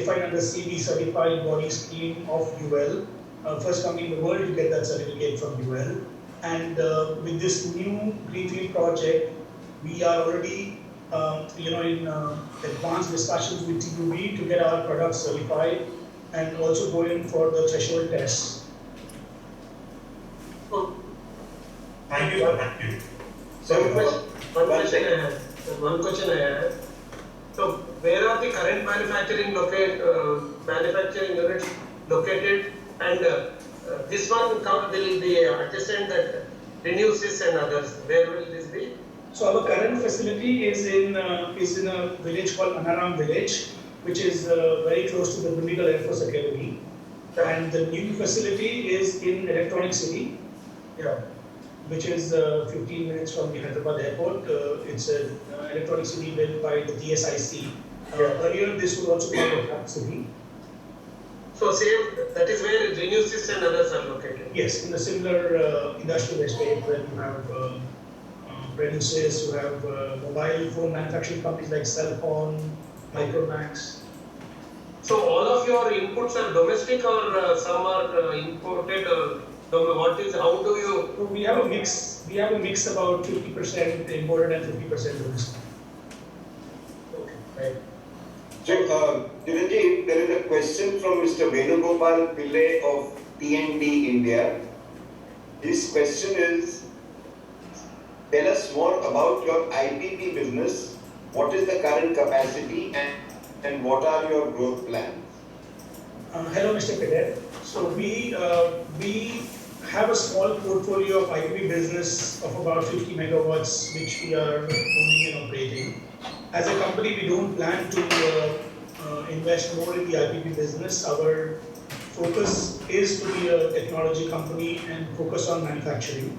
certified under CB Certified Body Scheme of UL. First company in the world to get that certificate from UL. And with this new greenfield project, we are already in advanced discussions with TUV to get our products certified and also go in for the threshold tests. Thank you, thank you. So one question I have. So where are the current manufacturing units located, and this one will be adjacent that Renewsys and others. Where will this be? So our current facility is in a village called Anaram village, which is very close to the Dundigal Air Force Academy. And the new facility is in Electronic City, which is 15 minutes from the Hyderabad airport. It's an Electronic City built by the DSIC. Earlier, this was also called Electronic City. So same, that is where Renewsys and others are located? Yes, in a similar industrial estate where you have Renewsys, you have mobile phone manufacturing companies like Cellphone, Micromax. So all of your inputs are domestic or some are imported? How do you? We have a mix. We have a mix about 50% imported and 50% domestic. Okay, right. So, Chiranjeev, there is a question from Mr. Venugopal Pillai of TND India. His question is, tell us more about your IPP business. What is the current capacity and what are your growth plans? Hello, Mr. Pillai. So we have a small portfolio of IPP business of about 50 megawatts, which we are owning and operating. As a company, we don't plan to invest more in the IPP business. Our focus is to be a technology company and focus on manufacturing.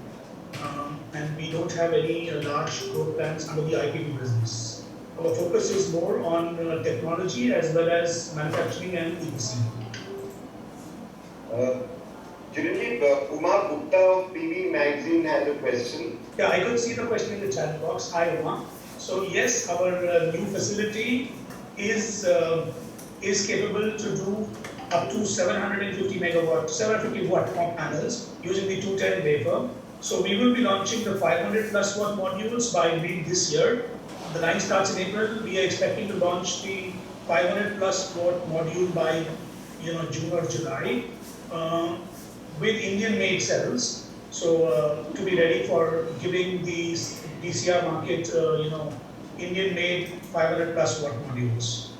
And we don't have any large growth plans under the IPP business. Our focus is more on technology as well as manufacturing and EPC. Chiranjeev, Uma Gupta of PV Magazine has a question. Yeah, I could see the question in the chat box. Hi, Uma. So yes, our new facility is capable to do up to 750 megawatt, 750 watt panels using the 210 wafer. So we will be launching the 500 plus watt modules by mid this year. The line starts in April. We are expecting to launch the 500 plus watt module by June or July with Indian made cells. So to be ready for giving the DCR market, Indian made 500 plus watt modules.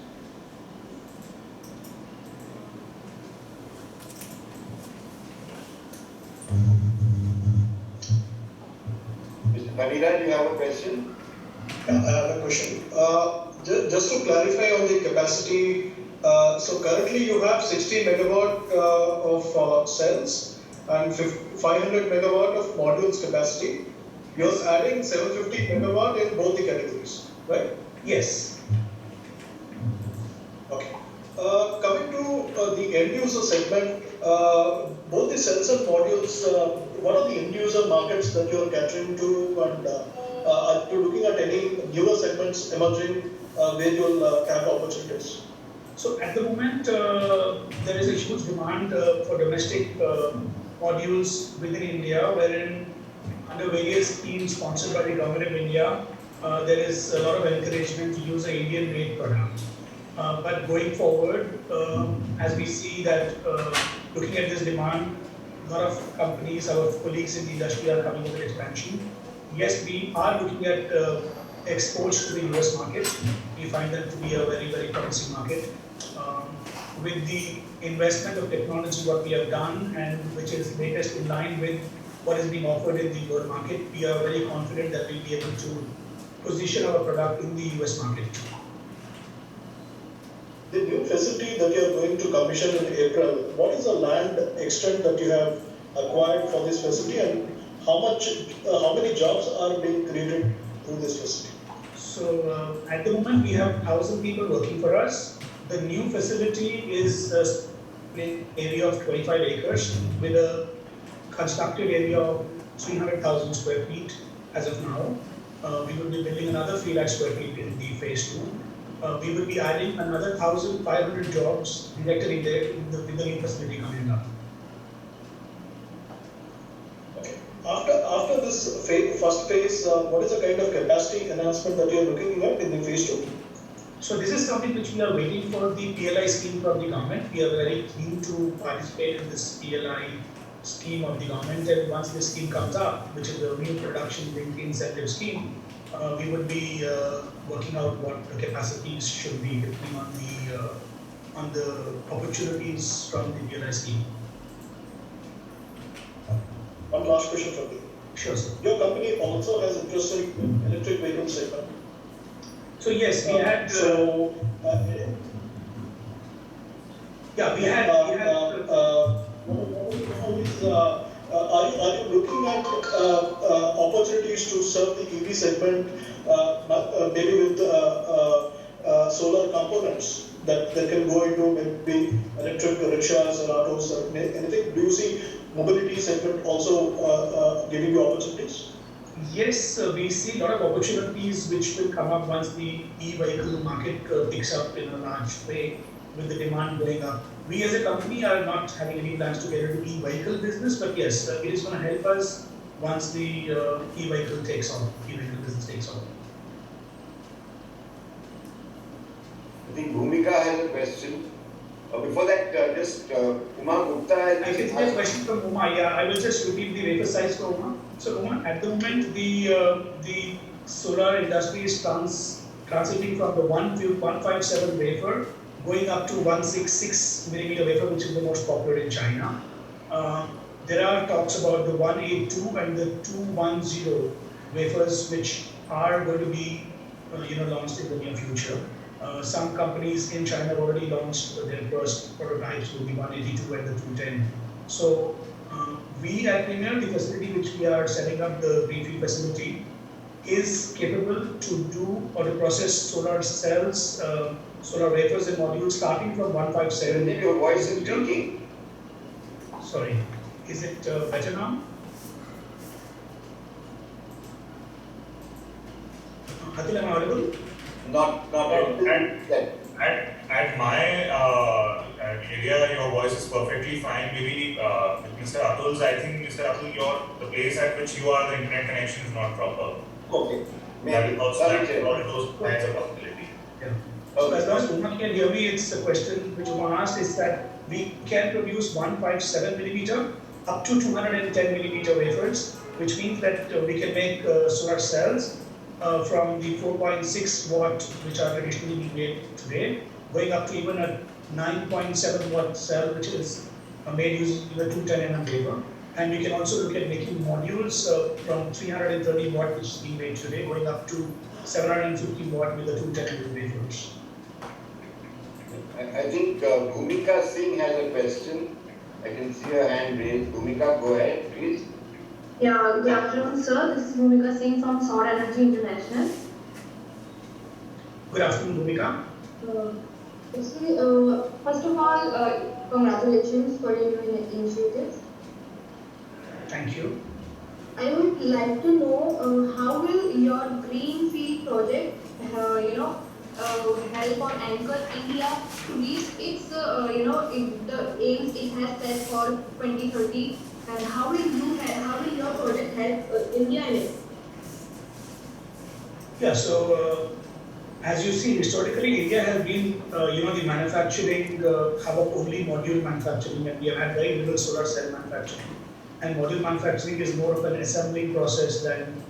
Mr. Panira, you have a question? Yeah, I have a question. Just to clarify on the capacity, so currently you have 60 megawatt of cells and 500 megawatt of modules capacity. You're adding 750 megawatt in both the categories, right? Yes. Okay. Coming to the end user segment, both the cells and modules, what are the end user markets that you're catering to, and are you looking at any newer segments emerging where you'll have opportunities? So at the moment, there is a huge demand for domestic modules within India, wherein under various schemes sponsored by the government of India, there is a lot of encouragement to use an Indian-made product. But going forward, as we see that looking at this demand, a lot of companies, our colleagues in the industry are coming with expansion. Yes, we are looking at exports to the US market. We find that to be a very, very promising market. With the investment of technology, what we have done, and which is latest in line with what is being offered in the world market, we are very confident that we'll be able to position our product in the US market. The new facility that you are going to commission in April, what is the land extent that you have acquired for this facility, and how many jobs are being created through this facility? So at the moment, we have 1,000 people working for us. The new facility is an area of 25 acres with a constructed area of 300,000 square feet as of now. We will be building another 3 lakh square feet in the phase 2. we will be adding another 1,500 jobs directly there with the new facility coming up. Okay. After this first phase, what is the kind of capacity enhancement that you are looking at in the phase 2? So this is something which we are waiting for the PLI scheme from the government. We are very keen to participate in this PLI scheme of the government, and once this scheme comes up, which is the new production linked incentive scheme, we would be working out what the capacities should be depending on the opportunities from the PLI scheme. One last question from me. Sure, sir. Your company also has interest in electric vehicle segment. So yes, we had. Yeah, we had. Are you looking at opportunities to serve the EV segment, maybe with solar components that can go into maybe electric rickshaws or autos or anything? Do you see mobility segment also giving you opportunities? Yes, we see a lot of opportunities which will come up once the e-vehicle market picks up in a large way with the demand going up. We as a company are not having any plans to get into e-vehicle business, but yes, it is going to help us once the e-vehicle business takes off. I think Bhumika has a question. Before that, just Uma Gupta has I can see a question from Uma. Yeah, I will just repeat the wafer size for Uma. So Uma, at the moment, the solar industry is transiting from the 157 wafer going up to 166 millimeter wafer, which is the most popular in China. There are talks about the 182 and the 210 wafers, which are going to be launched in the near future. Some companies in China have already launched their first prototypes with the 182 and the 210. So we at Premier, the facility which we are setting up, the greenfield facility, is capable to do or to process solar cells, solar wafers and modules starting from 157. Your voice is breaking. Sorry, is it better now? Atul, am I audible? Not At my area, your voice is perfectly fine. Maybe with Mr. Atul's, I think Mr. Atul, the place at which you are, the internet connection is not proper. Okay. That Maybe. also those kinds of possibility. Yeah. So as long as Uma can hear me, it's a question which Uma asked is that we can produce 157 millimeter up to 210 millimeter wafers, which means that we can make solar cells from the 4.6 watt, which are traditionally made today, going up to even a 9.7 watt cell, which is made using the 210 nm wafer. And we can also look at making modules from 330 watt, which is being made today, going up to 750 watt with the 210 wafers. I think Bhumika Singh has a question. I can see her hand raised. Bhumika, go ahead, please. Yeah, good afternoon, sir. This is Bhumika Singh from Solar Energy International. Good afternoon, Bhumika. First of all, congratulations for your new initiatives. Thank you. I would like to know how will your greenfield project, help or anchor India to reach its, the aims it has set for 2030, and how will your project help India in it? Yeah, so as you see, historically, India has been, the manufacturing hub of only module manufacturing, and we have had very little solar cell manufacturing. And module manufacturing is more of an assembling process than,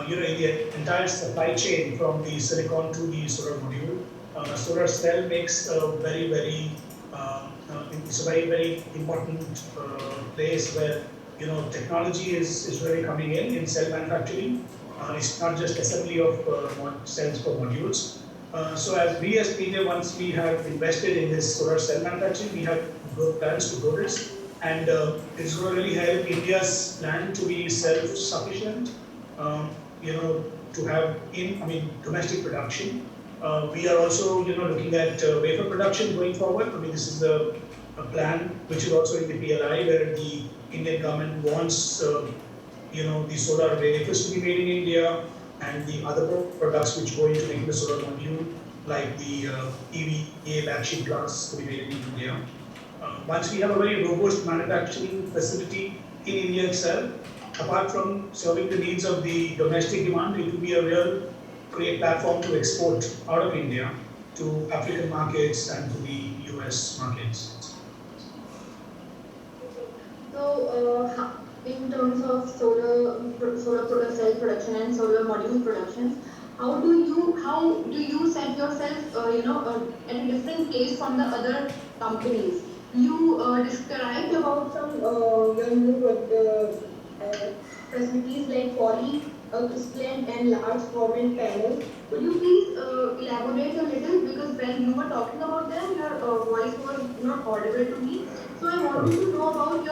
in the entire supply chain from the silicon to the solar module. Solar cell makes a very, very, it's a very, very important place where, technology is really coming in cell manufacturing. It's not just assembly of cells for modules. So as Premier, once we have invested in this solar cell manufacturing, we have plans to grow this. And it's going to really help India's plan to be self-sufficient, to have domestic production. We are also, looking at wafer production going forward. This is a plan which is also in the PLI, where the Indian government wants, the solar wafers to be made in India and the other products which go into making the solar module like the EVA battery plants to be made in India. Once we have a very robust manufacturing facility in India itself, apart from serving the needs of the domestic demand, it will be a real great platform to export out of India to African markets and to the US markets. So, in terms of solar cell production and solar module productions, how do you set yourself, at a different place from the other companies? You described about some your new facilities like polycrystalline and large format panels. Could you please elaborate a little, because when you were talking about them, your voice was not audible to me. So I wanted to know about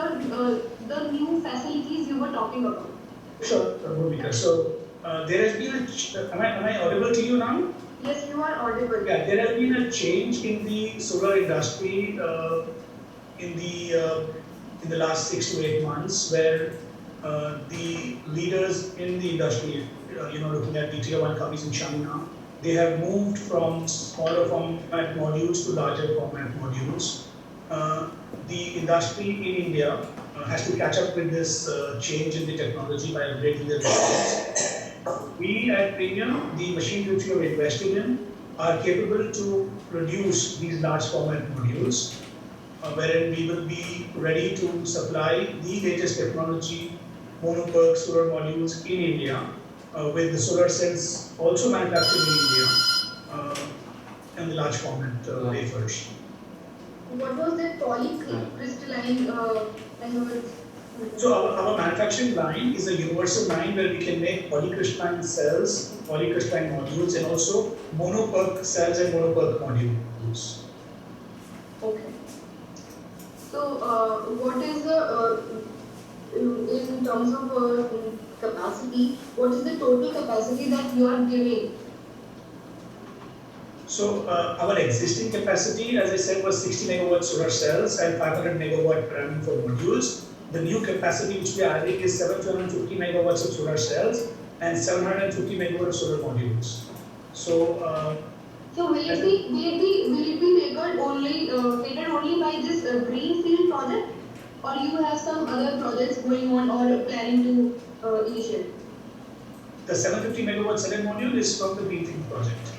the new facilities you were talking about. Sure, Bhumika. So there has been am I audible to you now? Yes, you are audible. Yeah, there has been a change in the solar industry in the last 6 to 8 months, where the leaders in the industry, looking at the tier 1 companies in China, they have moved from smaller format modules to larger format modules. The industry in India has to catch up with this change in the technology by upgrading their machines. We at Premium, the machines which we have invested in, are capable to produce these large format modules, wherein we will be ready to supply the latest technology mono PERC solar modules in India, with the solar cells also manufactured in India, and the large format wafers. What was that polycrystalline? I heard. So our manufacturing line is a universal line where we can make polycrystalline cells, polycrystalline modules, and also mono PERC cells and mono PERC modules. Okay. So, what is the in terms of capacity? What is the total capacity that you are giving? So our existing capacity, as I said, was 60 megawatt solar cells and 500 megawatt per annum for modules. The new capacity which we are adding is 750 megawatts of solar cells and 750 megawatt solar modules. So. So will it be catered only by this greenfield project, or you have some other projects going on or planning to initiate? The 750 megawatt cell module is from the greenfield project.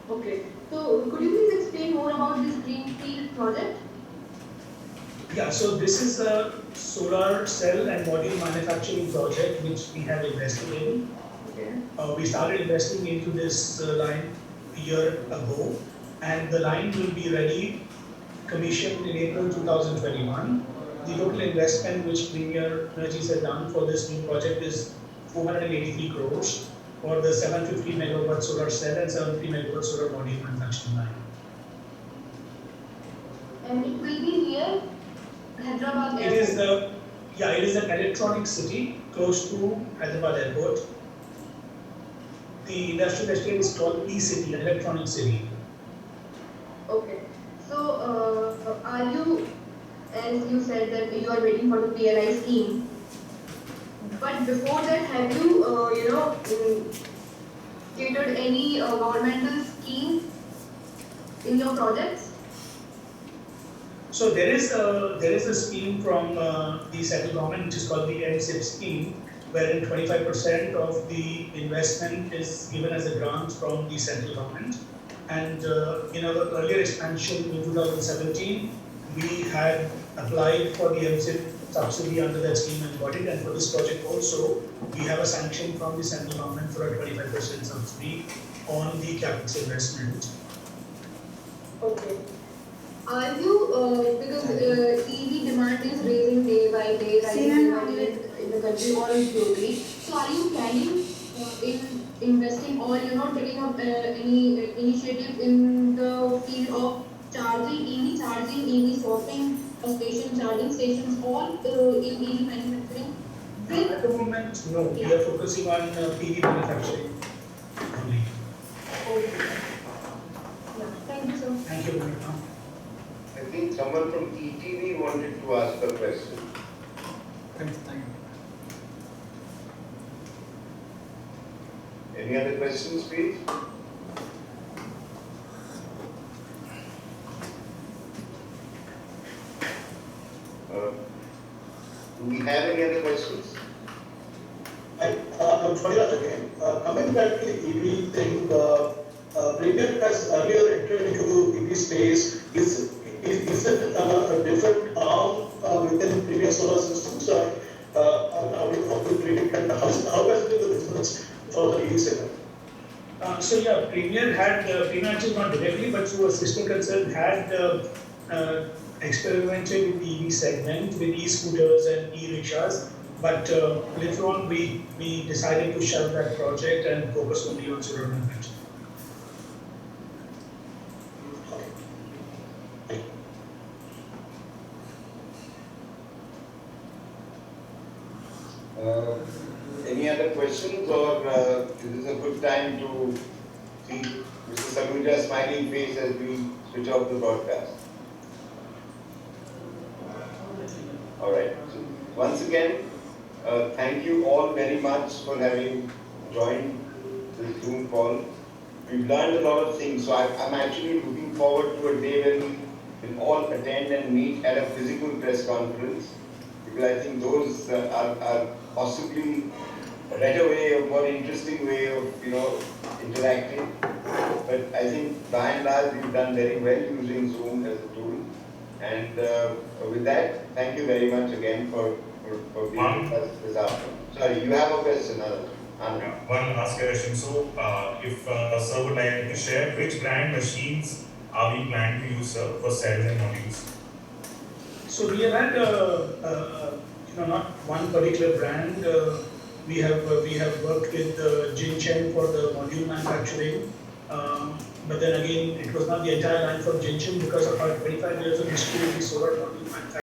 Okay. So could you please explain more about this greenfield project? Yeah, so this is a solar cell and module manufacturing project which we have invested in. Okay. We started investing into this line a year ago, and the line will be ready, commissioned in April 2021. The total investment which Premier Energies has done for this new project is 483 crores for the 750 megawatt solar cell and 750 megawatt solar module manufacturing line. And it will be near Hyderabad It is Airport. it is an electronic city close to Hyderabad Airport. The industrial estate is called E-City, Electronic City. Okay. So, are you, as you said that you are waiting for the PLI scheme, but before that, have you, catered any governmental scheme in your projects? So there is a scheme from the central government which is called the MSIP scheme, wherein 25% of the investment is given as a grant from the central government. And in our earlier expansion in 2017, we had applied for the MSIP subsidy under that scheme and got it. And for this project also, we have a sanction from the central government for a 25% subsidy on the capex investment. Okay. Are you, because EV demand is rising day by day, in the country or globally, so are you planning in investing or taking up any initiative in the field of charging, EV swapping station, charging stations, or in EV manufacturing? At the moment, no. We are focusing on PV manufacturing only. Okay. Yeah. Thank you, sir. Thank you, Bhumika. I think someone from ETV wanted to ask a question. Thank you. Any other questions, please? Do we have any other questions? I'm sorry again. Coming back to the EV thing, Premier has earlier entered into EV space. Is it a different arm within previous solar systems? How do you treat it? And how has been the business for the EV segment? So yeah, Premier actually not directly, but through a sister concern had experimented with the EV segment with e-scooters and e-rickshaws. But later on, we decided to shelve that project and focus only on solar manufacturing. Any other questions, or is this a good time to see Mr. Saluja's smiling face as we switch off the broadcast? All right. So once again, thank you all very much for having joined this Zoom call. We've learned a lot of things, so I'm actually looking forward to a day when we will all attend and meet at a physical press conference, because I think those are possibly a better way, a more interesting way of interacting. But I think by and large we've done very well using Zoom as a tool. And with that, thank you very much again for being with us this afternoon. Sorry, you have a question, Anand. Yeah, one last question. So, if sir would like to share, which brand machines are we planning to use, sir, for cells and modules? So we have had, not one particular brand. We have worked with Jinchen for the module manufacturing. But then again, it was not the entire line from Jinchen because of our 25 years of history in the solar module manufacturing.